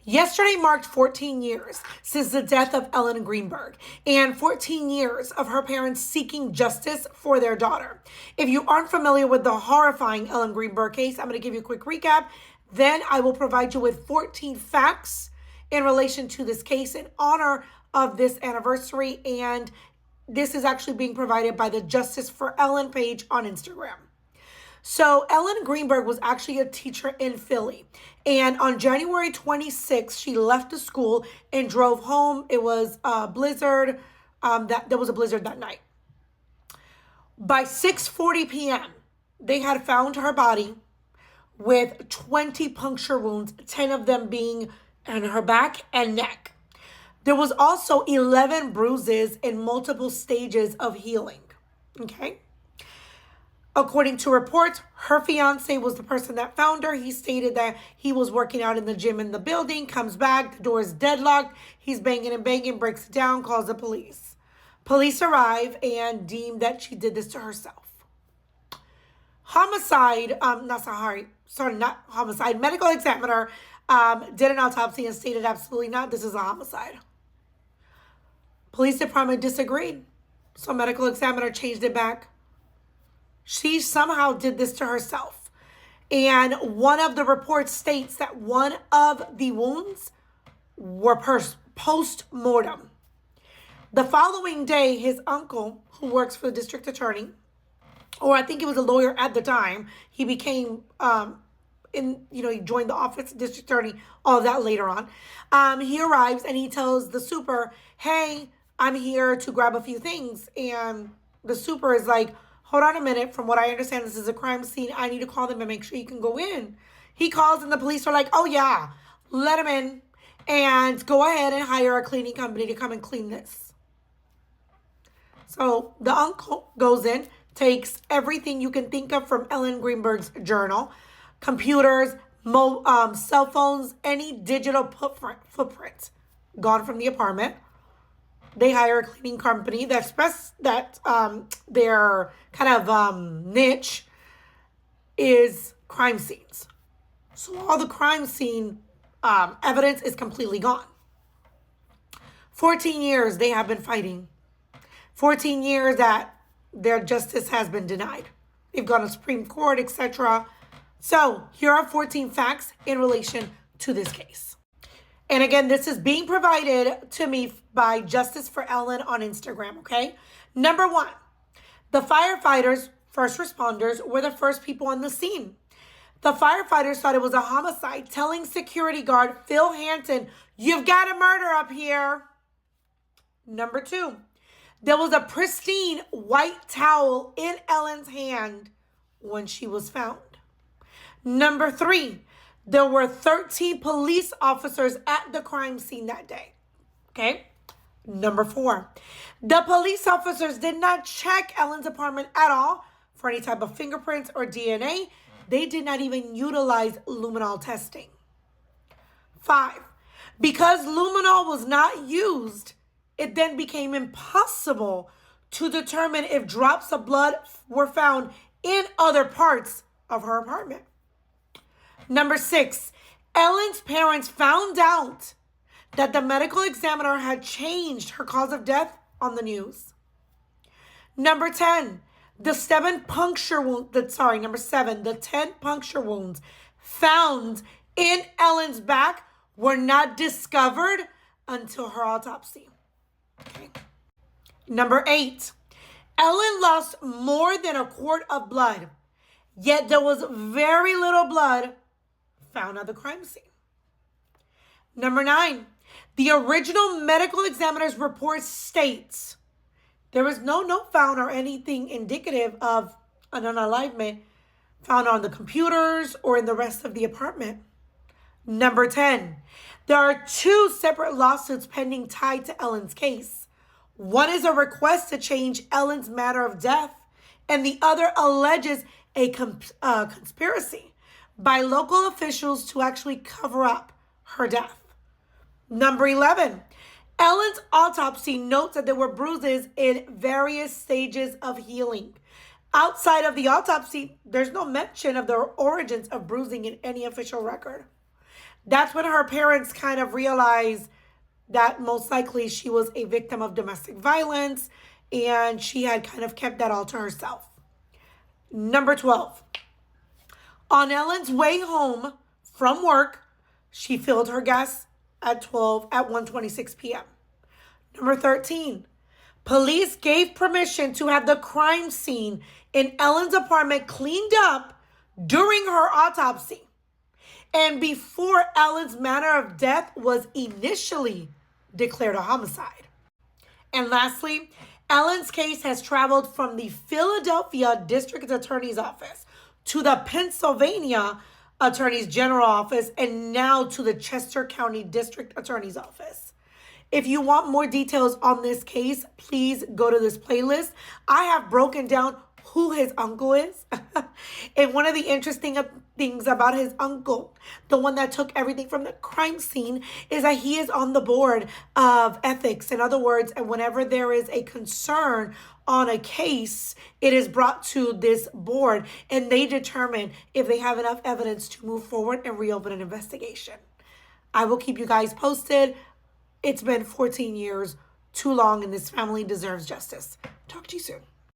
Yesterday marked 14 years since the death of Ellen Greenberg and 14 years of her parents seeking justice for their daughter. If you aren't familiar with the horrifying Ellen Greenberg case, I'm going to give you a quick recap. Then I will provide you with 14 facts in relation to this case in honor of this anniversary. And this is actually being provided by the Justice for Ellen page on Instagram. So Ellen Greenberg was actually a teacher in Philly. And on January 26th, she left the school and drove home. It was a blizzard. There was a blizzard that night. By 6:40 p.m., they had found her body with 20 puncture wounds, 10 of them being in her back and neck. There was also 11 bruises in multiple stages of healing. Okay? According to reports, her fiancé was the person that found her. He stated that he was working out in the gym in the building, comes back, the door is deadlocked. He's banging and banging, breaks it down, calls the police. Police arrive and deem that she did this to herself. Medical examiner did an autopsy and stated absolutely not. This is a homicide. Police department disagreed. So medical examiner changed it back. She somehow did this to herself. And one of the reports states that one of the wounds were post-mortem. The following day, his uncle, who works for the district attorney, or I think he was a lawyer at the time, he became, he joined the office of district attorney, all of that later on. He arrives and he tells the super, hey, I'm here to grab a few things. And the super is like, hold on a minute. From what I understand, this is a crime scene. I need to call them and make sure you can go in. He calls and the police are like, oh yeah, let him in and go ahead and hire a cleaning company to come and clean this. So the uncle goes in, takes everything you can think of from Ellen Greenberg's journal, computers, cell phones, any digital footprint gone from the apartment. They hire a cleaning company that their kind of niche is crime scenes. So all the crime scene evidence is completely gone. 14 years they have been fighting. 14 years that their justice has been denied. They've gone to Supreme Court, etc. So here are 14 facts in relation to this case. And again, this is being provided to me by Justice for Ellen on Instagram, okay? Number 1, the firefighters, first responders, were the first people on the scene. The firefighters thought it was a homicide, telling security guard Phil Hanton, you've got a murder up here. Number 2, there was a pristine white towel in Ellen's hand when she was found. Number 3, there were 13 police officers at the crime scene that day. Okay? Number 4, the police officers did not check Ellen's apartment at all for any type of fingerprints or DNA. They did not even utilize luminol testing. 5, because luminol was not used, it then became impossible to determine if drops of blood were found in other parts of her apartment. Number 6, Ellen's parents found out that the medical examiner had changed her cause of death on the news. Number 10, the 10 puncture wounds found in Ellen's back were not discovered until her autopsy. Okay. Number 8, Ellen lost more than a quart of blood, yet there was very little blood found at the crime scene. Number 9, the original medical examiner's report states there was no note found or anything indicative of an unalivement found on the computers or in the rest of the apartment. Number 10, there are 2 separate lawsuits pending tied to Ellen's case. One is a request to change Ellen's manner of death, and the other alleges a conspiracy by local officials to actually cover up her death. Number 11, Ellen's autopsy notes that there were bruises in various stages of healing. Outside of the autopsy, there's no mention of the origins of bruising in any official record. That's when her parents kind of realized that most likely she was a victim of domestic violence and she had kind of kept that all to herself. Number 12. On Ellen's way home from work, she filled her gas at 1:26 p.m. Number 13. Police gave permission to have the crime scene in Ellen's apartment cleaned up during her autopsy and before Ellen's manner of death was initially declared a homicide. And lastly, Ellen's case has traveled from the Philadelphia District Attorney's Office to the Pennsylvania Attorney General Office and now to the Chester County District Attorney's Office. If you want more details on this case, please go to this playlist. I have broken down who his uncle is. And one of the interesting things about his uncle, the one that took everything from the crime scene, is that he is on the board of ethics. In other words, and whenever there is a concern on a case, it is brought to this board and they determine if they have enough evidence to move forward and reopen an investigation. I will keep you guys posted. It's been 14 years, too long, and this family deserves justice. Talk to you soon.